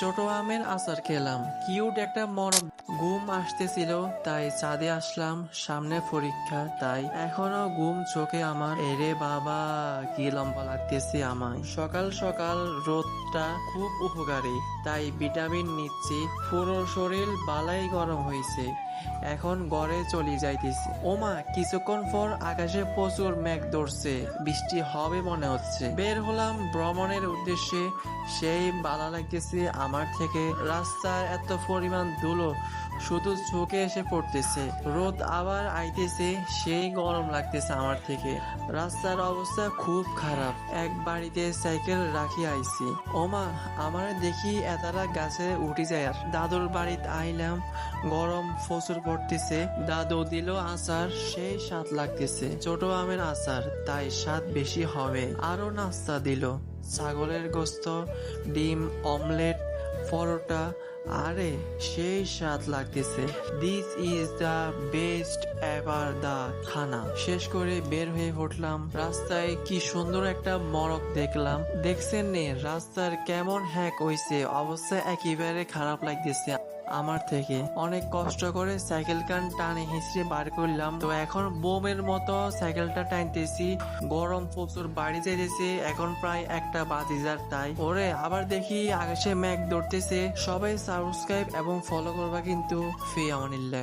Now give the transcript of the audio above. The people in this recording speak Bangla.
ছোট আমের আচার খেলাম, কিউট একটা মরক। ঘুম আসতেছিল তাই ছাদে আসলাম, সামনে পরীক্ষা তাই এখনো ঘুম চোখে আমার। এরে বাবা, কি লম্বা লাগতেছে আমায়। সকাল সকাল রোদটা খুব উপকারী, তাই ভিটামিন নিচ্ছি। পুরো শরীর বালাই গরম হয়েছে, এখন ঘরে চলে যাইতেছি। ওমা, কিছুক্ষণ পর আকাশে প্রচুর মেঘ ধরছে, বৃষ্টি হবে মনে হচ্ছে। বের হলাম ভ্রমণের উদ্দেশ্যে, সেই ভালো লাগতেছে আমার থেকে। রাস্তার এত পরিমাণ ধুলো শুধু চোখে এসে পড়তেছে। রোদ আবার আইতেছে, সেই গরম লাগতেছে আমার থেকে। রাস্তার অবস্থা খুব খারাপ, এক বাড়িতে সাইকেল রাখি আইছি। ওমা, আমার দেখি এতারা গাছে উঠে যায়। আর দাদুর বাড়িতে আইলাম, গরম প্রচুর পড়তেছে। দাদু দিল আচার, সেই স্বাদ লাগতেছে। ছোট আমের আচার, তাই স্বাদ বেশি হবে। আরো নাস্তা দিল, ছাগলের গোস্ত, ডিম অমলেট, পরোটা। আরে সেই স্বাদ লাগতেছে। This is the best ever the খানা। শেষ করে বের হয়ে উঠলাম। রাস্তায় কি সুন্দর একটা মরক দেখলাম। দেখছেন নে রাস্তার কেমন হ্যাক হইছে, অবস্থা একেবারে খারাপ লাগতেছে আমার থেকে। অনেক কষ্ট করে সাইকেল কান টানে হিঁচড়ে বার করলাম, তো এখন বোমের মতো সাইকেলটা টানতেছি। গরম প্রচুর বাড়ি যাইতেছে, এখন প্রায় 1টা বাজে যার। তাই ওরে আবার দেখি আকাশে মেঘ ধরতেছে। সবাই সাবস্ক্রাইব এবং ফলো করবা কিন্তু। ফি আমানিল্লাহ।